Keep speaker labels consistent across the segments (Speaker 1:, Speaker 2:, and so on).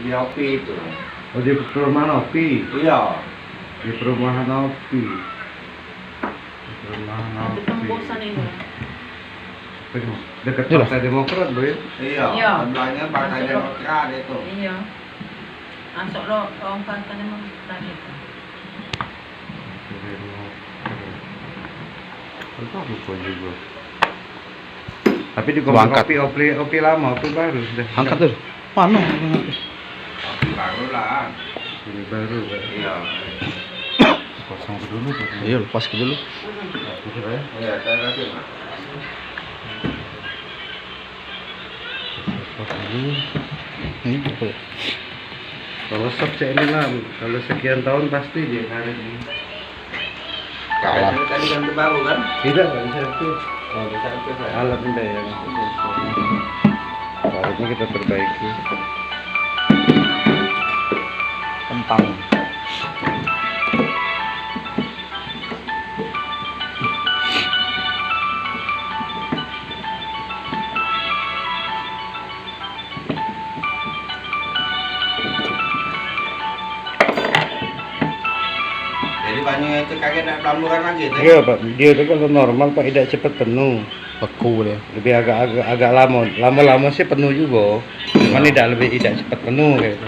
Speaker 1: di Opi itu.
Speaker 2: Oh, di perumahan Opi.
Speaker 1: Iya.
Speaker 2: Di perumahan Opi. Di perumahan
Speaker 3: Di
Speaker 2: Opi.
Speaker 3: tembusan itu.
Speaker 2: Dekat Partai Demokrat, Bu ya?
Speaker 1: Iya.
Speaker 3: Iya.
Speaker 1: Sebelahnya Partai Demokrat itu.
Speaker 3: Iya. Masuk lo longkar kan emang tadi.
Speaker 2: Entah lupa juga. Tapi di Komplek Opi lama, Opi baru sudah.
Speaker 4: Angkat tuh. Mana?
Speaker 1: Opi baru lah.
Speaker 2: Ini baru.
Speaker 1: Iya.
Speaker 2: Kosong dulu.
Speaker 4: Iya, lepas ke dulu.
Speaker 1: Iya, saya kasih Mas.
Speaker 4: Ini apa ya?
Speaker 2: Kalau stok saya ini lah, kalau sekian tahun pasti dia ada di.
Speaker 4: Kalah.
Speaker 1: Tadi ganti baru kan?
Speaker 2: Tidak, nggak bisa itu.
Speaker 1: Oh, bisa itu saya.
Speaker 2: Alat yang harusnya kita perbaiki.
Speaker 4: Kentang.
Speaker 1: Jadi banyak itu kaget nak pelamburan lagi tuh.
Speaker 2: Iya Pak, dia itu kalau normal Pak tidak cepat penuh.
Speaker 4: Beku dia.
Speaker 2: Lebih agak lama. Lama-lama sih penuh juga. Cuman tidak cepat penuh gitu.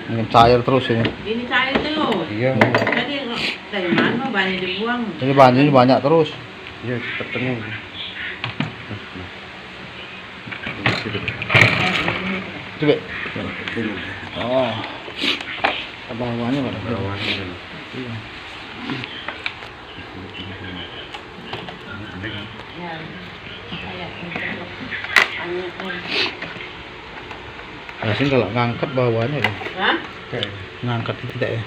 Speaker 4: Ini cair terus ini.
Speaker 3: Ini cair terus.
Speaker 2: Iya.
Speaker 3: Jadi dari mana banyak dibuang?
Speaker 4: Ini banjirnya banyak terus.
Speaker 2: Iya cepat penuh.
Speaker 4: Coba. Oh. Bawahnya mana? Iya.
Speaker 3: Ya. Kayak
Speaker 4: Biasanya kalau ngangkat bawahnya ya.
Speaker 3: Hah?
Speaker 4: Ngangkat tidak ya.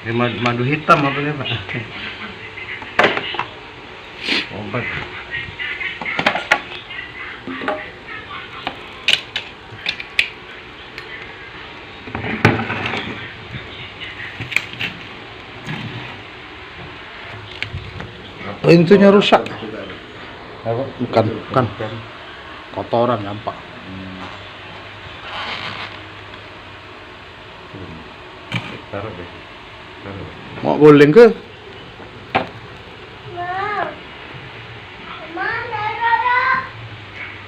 Speaker 2: Ini madu hitam apa nih Pak? Obat.
Speaker 4: Pintunya rusak.
Speaker 2: Apa?
Speaker 4: Bukan. Kotoran gampang.
Speaker 2: Taruh deh. Taruh.
Speaker 4: Mau guling ke?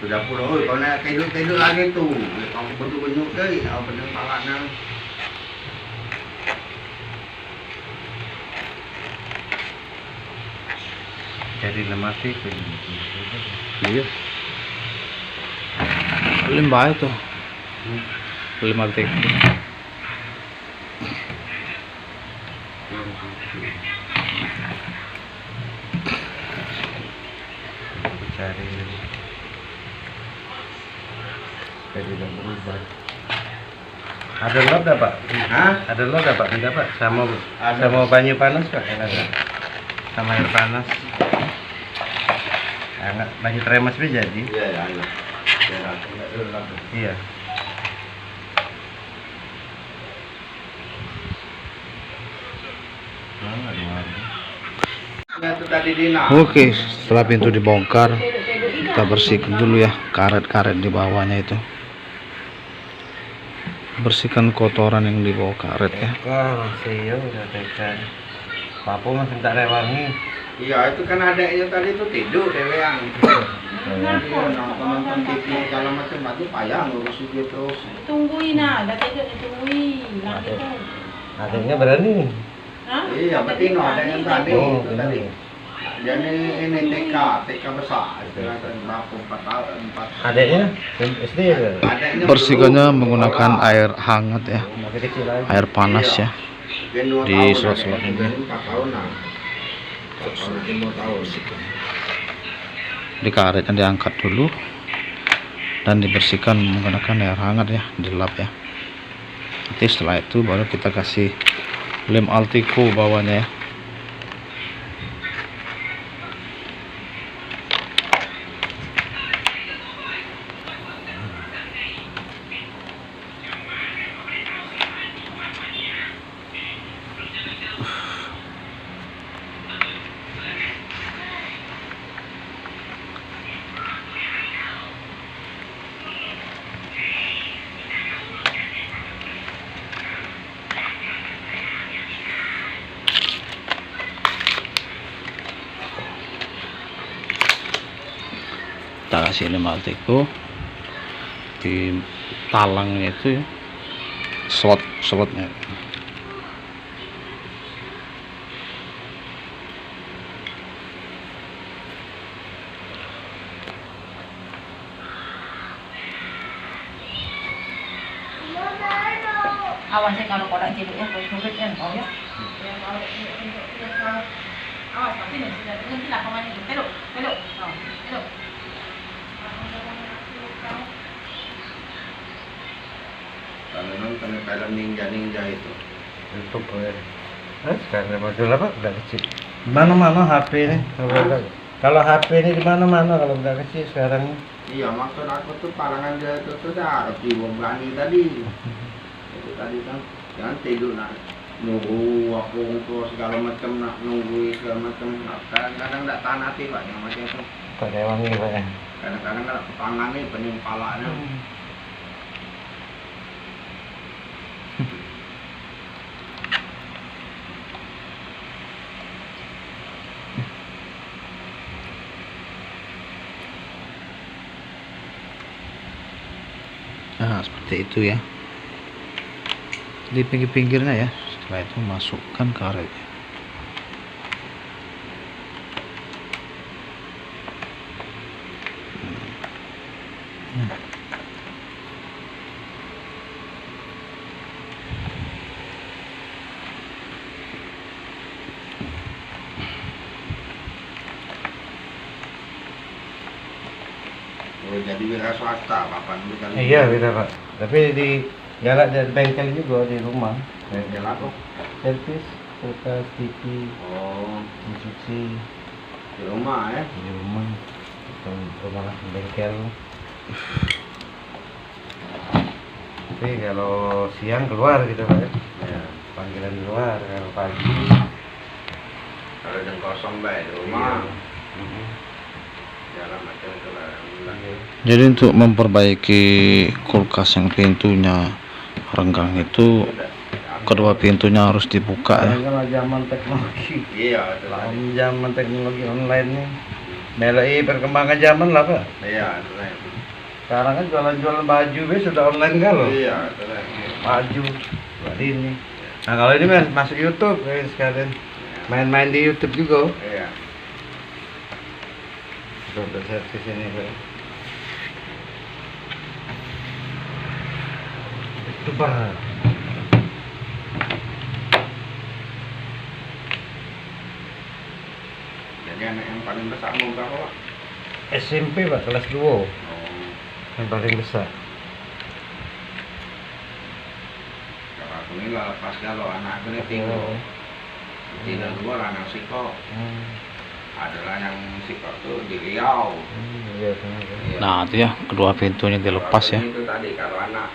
Speaker 1: Sudah pulau, kalau nak tidur lagi tu. Kalau bentuk ke, kalau bentuk palaknya.
Speaker 2: Jadi mati.
Speaker 4: Iya. Limbah itu. Limbah tek.
Speaker 2: Cari. Jadi udah berubah. Ada lot dah Pak?
Speaker 1: Hah?
Speaker 2: Ada lot dah Pak? Enggak Pak? Sama banyu panas Pak? Enggak. Sama air panas. Enggak, banyu tremas bisa jadi.
Speaker 1: Iya, iya.
Speaker 2: Iya.
Speaker 1: Itu tadi Dina.
Speaker 4: Oke, setelah pintu dibongkar, kita bersihkan dulu ya karet-karet di bawahnya itu. Bersihkan kotoran yang di bawah karet ya.
Speaker 2: Masih ya udah tekan. Papu masih tak rewangi.
Speaker 1: Iya, itu kan adeknya tadi itu tidur dewean. Iya, nonton TV segala macam itu payah ngurus itu terus.
Speaker 3: Tungguin nah, udah tidur ditungguin. Nah, itu.
Speaker 2: Adanya berani.
Speaker 3: Hah?
Speaker 1: Iya, betul adeknya tadi
Speaker 2: Oh,
Speaker 1: itu tadi. Jadi ini TK besar, istilahnya berapa 4 tahun 4.
Speaker 2: Adanya SD ya.
Speaker 1: Adeknya
Speaker 4: Bersihkannya
Speaker 1: belum
Speaker 4: menggunakan
Speaker 1: orang.
Speaker 4: air hangat ya,
Speaker 2: Masih kecil lagi.
Speaker 4: air panas ya.
Speaker 1: Dia 2
Speaker 4: Di
Speaker 1: tahun,
Speaker 4: sela-sela
Speaker 1: adeknya.
Speaker 4: ini.
Speaker 1: 4 tahunan. 5 tahun.
Speaker 4: Di karetnya diangkat dulu dan dibersihkan menggunakan air hangat ya, dilap ya. Nanti setelah itu baru kita kasih lem Altico bawahnya ya. kasih pneumatiko di talangnya itu ya, slotnya.
Speaker 3: Awas ya kalau kodak cilik ya, sulit ya kau ya. Awas pasti nanti lah kamarnya itu. Belok. Oh, belok.
Speaker 1: Kalau nonton film ninja itu.
Speaker 2: YouTube ya. Sekarang modul apa udah kecil. Mana-mana HP ini. Kalau HP ini di mana-mana kalau udah kecil sekarang.
Speaker 1: Iya, maksud aku tuh parangan dia itu tuh dah di Bombrani tadi. Itu tadi kan jangan tidur nak nunggu waktu untuk segala macam nak nunggu segala macam. Kadang-kadang tak tahan hati pak yang macam itu.
Speaker 2: Kok wangi pak ya?
Speaker 1: Kadang-kadang kan tangan nih pening palanya.
Speaker 4: Nah, seperti itu ya. Di pinggir-pinggirnya ya. Setelah itu masukkan karetnya.
Speaker 1: Oh, jadi wira swasta papan dulu kan.
Speaker 2: Iya beda pak. Tapi di galak di bengkel juga di rumah.
Speaker 1: Bengkel apa?
Speaker 2: Servis, kulkas, TV,
Speaker 1: Oh,
Speaker 2: instruksi
Speaker 1: di rumah ya.
Speaker 2: di rumah. Rumah bengkel. Tapi kalau siang keluar gitu pak.
Speaker 1: Ya.
Speaker 2: Panggilan luar kalau pagi.
Speaker 1: Kalau yang kosong baik di rumah.
Speaker 2: Iya.
Speaker 1: Jalan macam itu lah.
Speaker 4: Jadi untuk memperbaiki kulkas yang pintunya renggang itu, kedua pintunya harus dibuka ya.
Speaker 2: Kalau zaman teknologi,
Speaker 1: Iya, itu lah.
Speaker 2: zaman teknologi online nih, melai perkembangan zaman lah pak.
Speaker 1: Iya, itu lah.
Speaker 2: Sekarang kan jualan-jualan baju sudah online kan loh.
Speaker 1: Iya, itu lah.
Speaker 2: Baju, buat ini. Nah kalau ini masuk YouTube sekalian main-main di YouTube juga.
Speaker 1: Iya.
Speaker 2: Untuk servis ini pak. Itu pak.
Speaker 1: Jadi anak yang paling besar mau berapa pak?
Speaker 2: SMP pak kelas 2
Speaker 1: Oh,
Speaker 2: yang paling besar.
Speaker 1: kalau aku ini lah pas kalau anak aku ini tinggal. Tinggal dua lah anak siko. Adalah yang siko tuh di Riau.
Speaker 2: Iya benar.
Speaker 1: Iya.
Speaker 4: Nah itu ya, kedua pintunya dilepas ya.
Speaker 1: Itu tadi kalau anak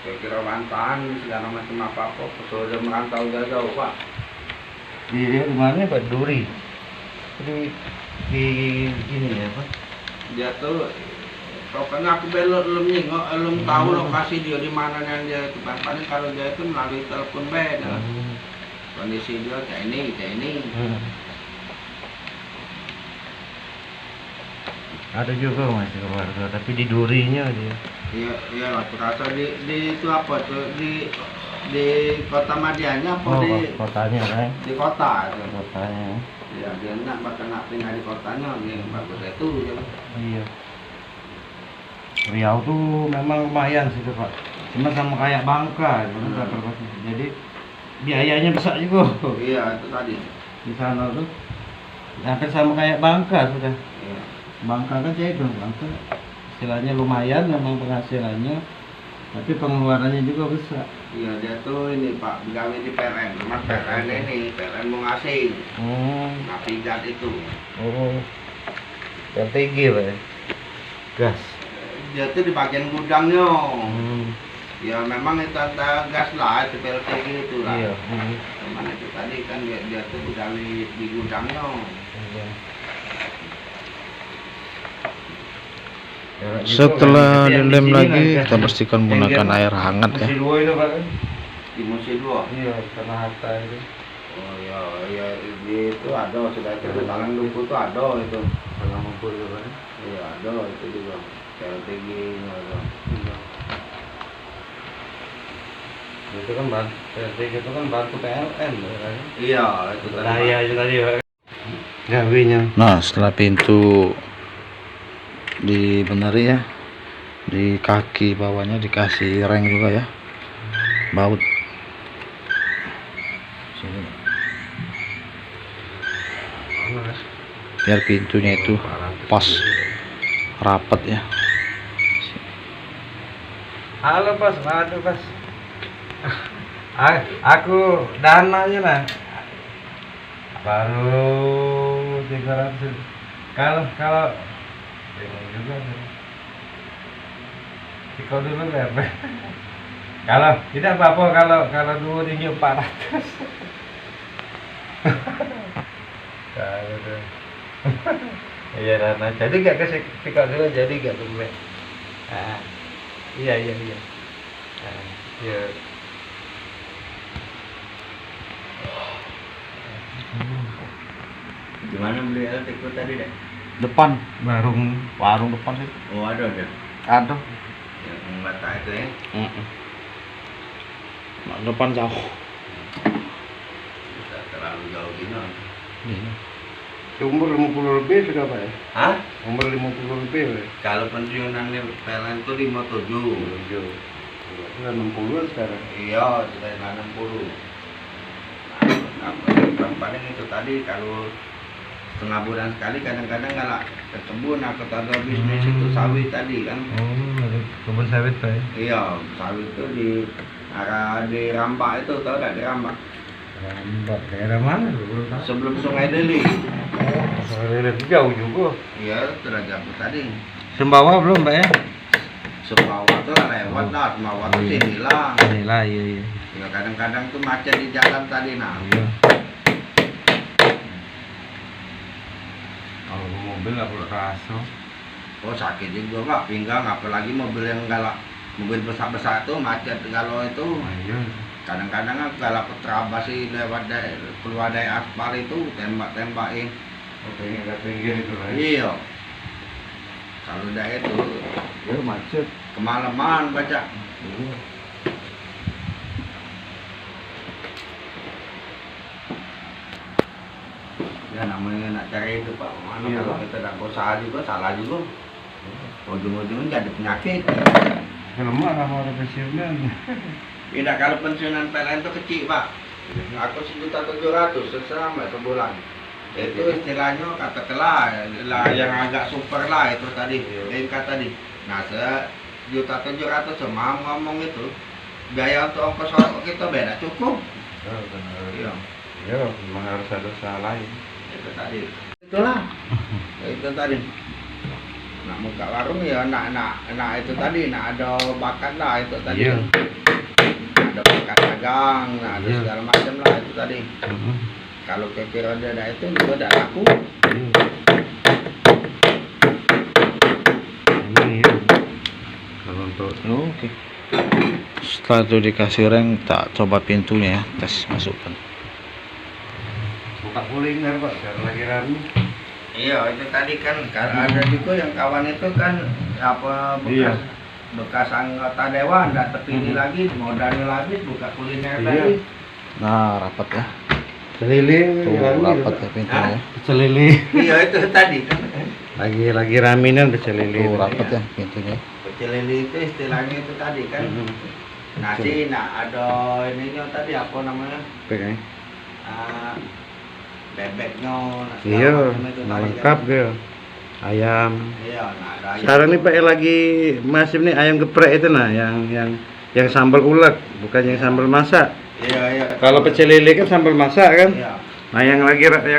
Speaker 1: kira-kira bantahan segala macam apa-apa, sudah merantau jauh pak.
Speaker 2: Di rumahnya pak Duri. Di ini ya pak.
Speaker 1: Dia tuh pokoknya aku belum nyingok, belum tahu lokasi dia di mana yang dia itu. Paling kalau dia itu melalui telepon beda. Kondisi dia kayak ini.
Speaker 2: Ada juga masih keluarga, tapi di Durinya dia.
Speaker 1: Iya, aku rasa di itu apa tuh di kota Madianya apa
Speaker 2: Oh,
Speaker 1: di
Speaker 2: kotanya kan?
Speaker 1: di kota itu.
Speaker 2: Kotanya.
Speaker 1: Ya dia bakal pindah di kotanya yang bagus itu.
Speaker 2: Iya. Riau tuh memang lumayan sih tuh pak. Cuma sama kayak Bangka, jadi biayanya besar juga.
Speaker 1: Iya itu tadi.
Speaker 2: Di sana tuh hampir sama kayak Bangka sudah.
Speaker 1: Iya.
Speaker 2: Bangka kan cedong, Bangka istilahnya lumayan memang penghasilannya, tapi pengeluarannya juga besar.
Speaker 1: Iya dia tuh ini pak pegawai di PLN, cuma PLN ini PLN mau ngasih nah pijat itu.
Speaker 2: Oh, LTG pak ya? Gas.
Speaker 1: Dia tuh di bagian gudangnya. Ya memang itu ada gas lah itu PLTG itu lah.
Speaker 2: Iya.
Speaker 1: Cuman itu tadi kan dia tuh pegawai di gudangnya.
Speaker 2: Iya.
Speaker 4: Setelah dilem lagi, kita bersihkan menggunakan air hangat ya.
Speaker 2: Musi 2 itu pak kan?
Speaker 1: Di Musi 2.
Speaker 2: Iya, tanah harta itu.
Speaker 1: Oh iya di itu ada sudah itu talang lumpur tuh ada itu.
Speaker 2: Tanah lumpur itu pak.
Speaker 1: Iya, ada itu juga. LPG ada.
Speaker 2: Itu kan bantu, itu kan bantu PLN kan?
Speaker 1: Iya, itu tadi.
Speaker 2: Daya itu tadi Pak. Gawinya.
Speaker 4: Nah, setelah pintu dibeneri ya, di kaki bawahnya dikasih reng juga ya, baut. Sini. Biar pintunya itu pas rapat ya.
Speaker 2: Halo Bos, waduh Bos. Aku dananya lah. Baru 300. Kalau bingung juga sih. Sikau dulu berapa? Kalau tidak apa-apa kalau dulu tinggi 400. Kalau tuh. Iya Nana, jadi gak ke sikau dulu jadi gak tumben. Iya. Iya.
Speaker 1: Gimana beli LTK tadi deh?
Speaker 4: Depan warung depan sih.
Speaker 1: Oh, ada.
Speaker 4: Ada.
Speaker 1: Yang bata itu ya.
Speaker 4: Depan jauh.
Speaker 1: Tidak terlalu jauh gini.
Speaker 4: Iya.
Speaker 2: Umur 50 lebih sudah Pak ya?
Speaker 1: Hah?
Speaker 2: Umur 50 lebih Pak ya?
Speaker 1: Kalau pensiunannya PLN itu 57.
Speaker 2: Sudah 60 sekarang.
Speaker 1: Iya, sudah 60. Nah, paling itu tadi kalau setengah bulan sekali kadang-kadang nggak ke kebun aku ada bisnis itu sawit tadi kan.
Speaker 2: Oh, kebun sawit Pak ya?
Speaker 1: Iya, sawit itu di arah di Rambak itu, tahu nggak di Rambak?
Speaker 2: Rambak, daerah mana dulu?
Speaker 1: Sebelum Sungai Deli.
Speaker 2: Lebih jauh juga.
Speaker 1: Iya, sudah jauh tadi.
Speaker 2: Sumbawa belum Pak ya?
Speaker 1: Sumbawa tuh lewat lah, Sumbawa tuh sini lah.
Speaker 2: Inilah, iya.
Speaker 1: Ya kadang-kadang tuh macet di jalan tadi nah.
Speaker 2: Iya. Kalau mobil nggak perlu raso.
Speaker 1: Oh sakit juga Pak, pinggang apalagi mobil yang galak. Mobil besar-besar tuh macet kalau itu.
Speaker 2: Iya.
Speaker 1: Kadang-kadang kan kalau terabas sih lewat keluar dari aspal itu tembak-tembakin.
Speaker 2: Oke, nggak pinggir itu lah.
Speaker 1: Iya. Kalau udah itu
Speaker 2: Ya macet.
Speaker 1: kemalaman baca.
Speaker 2: Iya.
Speaker 1: Ya namanya nak cari itu Pak. Mana
Speaker 2: Iya,
Speaker 1: kalau
Speaker 2: Pak.
Speaker 1: kita tak usaha juga salah juga. Ujung-ujungnya jadi penyakit.
Speaker 2: Lemah sama orang pensiunan.
Speaker 1: Tidak kalau pensiunan PLN itu kecil Pak. Aku 1.700.000 selama sebulan. Itu istilahnya katakanlah yang agak super lah itu tadi, tingkat tadi. Nah 1.700.000 semua ngomong itu biaya untuk ongkos kita beda cukup.
Speaker 2: Oh, benar.
Speaker 1: Iya.
Speaker 2: Ya, memang harus ada usaha lain.
Speaker 1: Itu tadi. Itulah. Itu tadi. Nak buka warung ya nak itu tadi nak ada bakat lah itu tadi.
Speaker 2: Iya.
Speaker 1: Ada bakat dagang, nah ada
Speaker 2: Iya.
Speaker 1: segala macam lah itu tadi. Kalau kira ada itu juga tidak laku.
Speaker 2: Emang iya. Kalau untuk
Speaker 4: Oke. Setelah itu dikasih reng, tak coba pintunya ya, tes masukkan.
Speaker 2: buka kuliner Pak, sekarang lagi rame.
Speaker 1: Iya itu tadi kan ada juga yang kawan itu kan apa
Speaker 2: Iya.
Speaker 1: bekas anggota dewan nggak terpilih lagi modalnya lagi buka kuliner
Speaker 2: Iya.
Speaker 1: tadi.
Speaker 4: Nah, rapat ya.
Speaker 2: Keliling
Speaker 4: Tuh, rapat ya pintunya.
Speaker 2: pecel lele.
Speaker 1: Iya itu tadi kan.
Speaker 2: Lagi raminan pecel lele.
Speaker 4: Tuh, rapat ya pintunya.
Speaker 1: Pecel lele itu istilahnya itu tadi kan. Nasi nah ada ininya tadi apa namanya?
Speaker 2: Oke.
Speaker 1: Ah, bebeknya.
Speaker 2: Iya,
Speaker 1: macam itu
Speaker 2: nah
Speaker 1: tadi
Speaker 2: lengkap
Speaker 1: kan.
Speaker 2: gitu. Ayam.
Speaker 1: Iya, nah ada ayam.
Speaker 2: Sekarang nih Pak lagi masif nih ayam geprek itu nah, yang sambal ulek, bukan yang sambal masak.
Speaker 1: Iya.
Speaker 2: Kalau pecel lele kan sambal masak kan.
Speaker 1: Iya.
Speaker 2: Nah, yang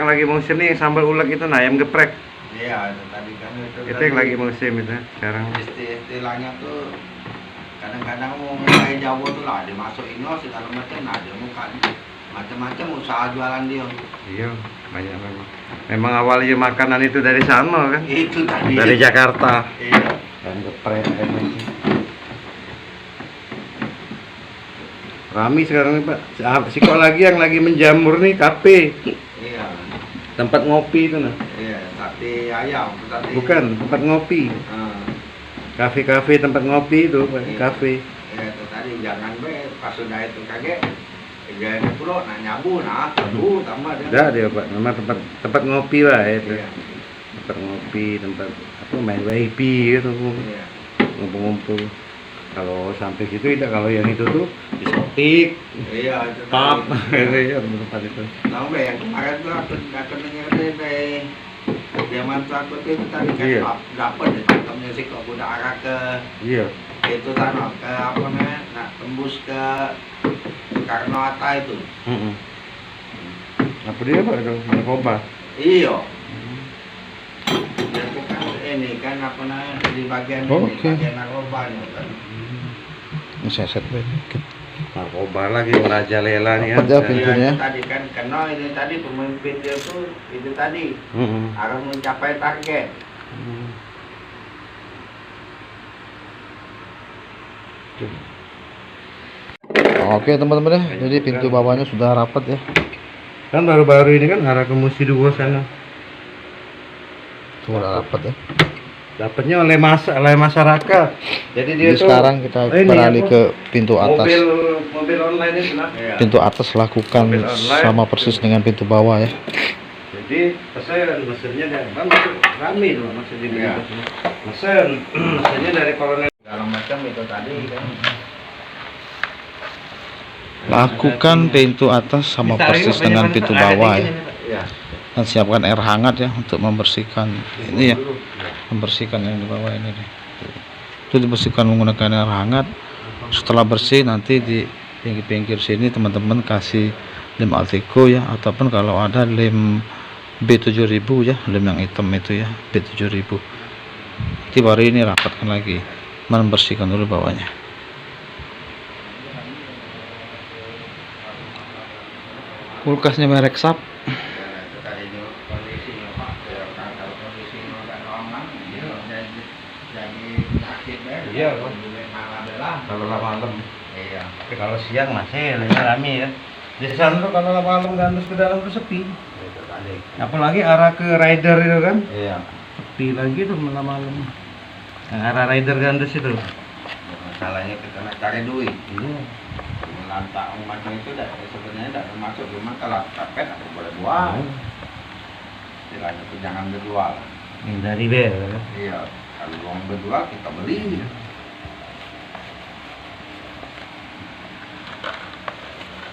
Speaker 2: lagi musim nih sambal ulek itu nah ayam geprek.
Speaker 1: Iya, itu tadi kan
Speaker 2: Itu yang lagi musim itu sekarang.
Speaker 1: istilahnya tuh kadang-kadang mau mulai Jawa tuh lah dimasukin segala macam nah dia muka macam-macam usaha jualan dia.
Speaker 2: Iya, banyak memang. Memang awalnya makanan itu dari sana kan.
Speaker 1: Itu tadi.
Speaker 2: Dari Jakarta.
Speaker 1: Iya.
Speaker 2: Dan geprek emang. Rami sekarang nih Pak. Si kok lagi yang lagi menjamur nih kafe.
Speaker 1: Iya.
Speaker 2: Tempat ngopi itu nah.
Speaker 1: Iya, tapi sate ayam, sate.
Speaker 2: Bukan, tempat ngopi.
Speaker 1: Ah,
Speaker 2: Kafe-kafe tempat ngopi itu,
Speaker 1: Iya.
Speaker 2: kafe.
Speaker 1: ya itu tadi jangan be pas sudah itu kaget. Jadi pulau nak nyabu tambah dia.
Speaker 2: Enggak dia Pak, nama tempat ngopi lah itu.
Speaker 1: Iya.
Speaker 2: Tempat ngopi, tempat apa main WiFi gitu.
Speaker 1: Iya.
Speaker 2: Ngumpul-ngumpul. Kalau sampai situ tidak, kalau yang itu tuh diskotik,
Speaker 1: Iya, itu
Speaker 2: pub,
Speaker 1: tadi.
Speaker 2: ya tempat itu.
Speaker 1: Tahu be yang kemarin tuh aku dengar dari zaman tuh aku tuh itu tadi kan
Speaker 2: Iya.
Speaker 1: dapat sistemnya sih kok udah arah ke
Speaker 2: Iya.
Speaker 1: itu sana ke apa namanya nak tembus ke Soekarno Hatta itu.
Speaker 2: Apa dia Pak itu? Narkoba.
Speaker 1: Iya. Itu kan ini kan apa namanya di bagian ini,
Speaker 4: Oke.
Speaker 1: bagian narkobanya kan.
Speaker 4: Ini saya set dikit.
Speaker 2: Narkoba lagi merajalela nih
Speaker 4: Apa dia
Speaker 2: kan.
Speaker 4: pintunya?
Speaker 1: Iya, itu tadi kan karena ini tadi pemimpin dia tuh itu tadi akan mencapai target.
Speaker 4: Oke teman-teman ya, jadi pintu bawahnya sudah rapat ya.
Speaker 2: Kan baru-baru ini kan arah ke Musi 2 sana.
Speaker 4: Sudah rapat ya.
Speaker 2: Dapatnya oleh masyarakat. Jadi dia
Speaker 4: Jadi
Speaker 2: tuh
Speaker 4: sekarang kita
Speaker 2: ini
Speaker 4: beralih
Speaker 2: apa?
Speaker 4: ke pintu atas.
Speaker 2: Mobil online itu lah.
Speaker 1: Iya.
Speaker 4: Pintu atas lakukan
Speaker 2: Mobil online.
Speaker 4: sama persis dengan pintu bawah ya.
Speaker 2: Jadi mesinnya dari rame tuh mesin di
Speaker 1: Iya.
Speaker 2: mesinnya dari kolonel.
Speaker 1: Segala macam itu tadi kan.
Speaker 4: Lakukan pintu atas sama persis dengan pintu bawah ya.
Speaker 1: Iya.
Speaker 4: Dan siapkan air hangat ya untuk membersihkan ini ya, membersihkan yang di bawah ini nih. Itu dibersihkan menggunakan air hangat. Setelah bersih nanti di pinggir-pinggir sini teman-teman kasih lem Alteco ya, ataupun kalau ada lem B7000 ya, lem yang hitam itu ya, B7000. Nanti baru ini rapatkan lagi, membersihkan dulu bawahnya. Kulkasnya merek Sap.
Speaker 1: Ya, itu tadi itu kondisinya Pak. Ya, kalau kondisinya nggak normal, dia jadi sakit deh.
Speaker 2: Iya, Pak.
Speaker 1: Boleh malah belah.
Speaker 2: Kalau malam.
Speaker 1: Iya.
Speaker 2: Tapi kalau siang masih lebih rame ya. Di sana tuh kalau malam gandus ke dalam tuh sepi.
Speaker 1: Itu tadi.
Speaker 2: Apalagi arah ke rider itu kan.
Speaker 1: Iya.
Speaker 2: Sepi lagi tuh malam. Yang arah rider gandus itu.
Speaker 1: Masalahnya kita nak cari duit.
Speaker 2: Iya.
Speaker 1: Melantak macam itu sebenarnya tidak termasuk, cuma kalau kapet aku boleh buat. Istilahnya itu jangan berjual.
Speaker 2: Dari bel.
Speaker 1: Iya. Kalau uang berjual kita beli.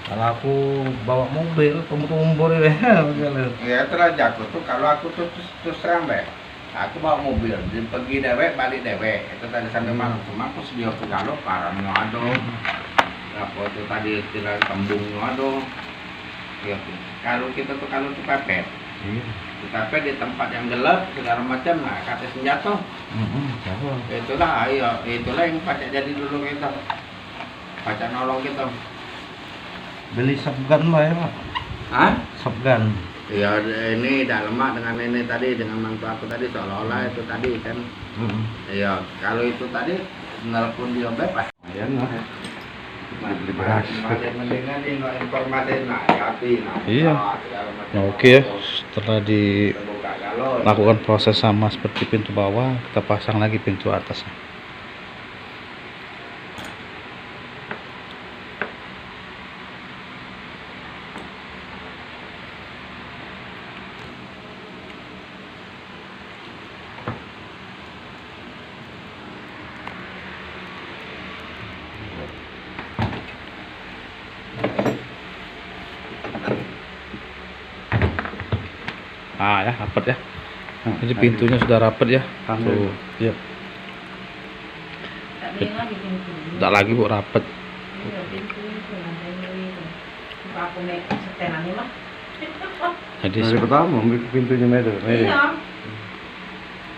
Speaker 2: Kalau aku bawa mobil, tumbur ya.
Speaker 1: Ya itulah jago tuh kalau aku tuh terus terang deh. Aku bawa mobil, pergi dewek, balik dewek. Itu tadi sampai malam, cuma aku sedia pegalo, parangnya ada. Apa itu tadi istilah kembungnya ada. Ya, kalau kita tuh kalau tuh pepet, kita di tempat yang gelap segala macam, nah kata senjata. Itulah, ayo, itulah yang pacak jadi dulu kita, pacak nolong kita.
Speaker 2: Beli shotgun lah ya Pak.
Speaker 1: Hah?
Speaker 2: Shotgun.
Speaker 1: Ya ini tidak lemak dengan ini tadi, dengan mantu aku tadi seolah-olah itu tadi kan. Ya kalau itu tadi nelpon dia bebas.
Speaker 2: Ayan lah. Beli beras.
Speaker 1: Mendingan ini informasi nak hati nak.
Speaker 4: Iya. Nah, oke ya, setelah dilakukan proses sama seperti pintu bawah, kita pasang lagi pintu atas. Ah ya, rapat ya. Jadi pintunya sudah rapat ya. Tuh, ya.
Speaker 3: Tak boleh lagi pintu.
Speaker 4: Tidak lagi bu, rapat.
Speaker 3: Iya, pintu itu nanti itu. Buka aku make setelan ini mah.
Speaker 4: Jadi
Speaker 2: Dari pertama ambil pintunya meter.
Speaker 3: Iya.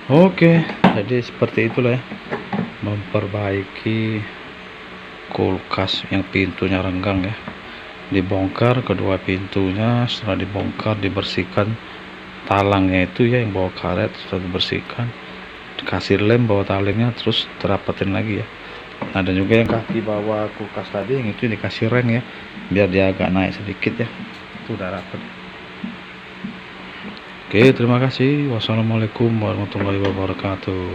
Speaker 4: oke, jadi seperti itulah ya, memperbaiki kulkas yang pintunya renggang ya. Dibongkar kedua pintunya, setelah dibongkar dibersihkan talangnya itu ya, yang bawa karet sudah dibersihkan, dikasih lem bawa talingnya, terus terapatin lagi ya. Nah, dan juga yang kaki bawah kulkas tadi yang itu dikasih reng ya, biar dia agak naik sedikit ya. Itu udah rapat. Oke, terima kasih. Wassalamualaikum warahmatullahi wabarakatuh.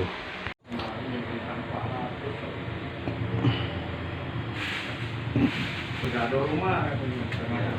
Speaker 2: Sudah ada rumah katanya.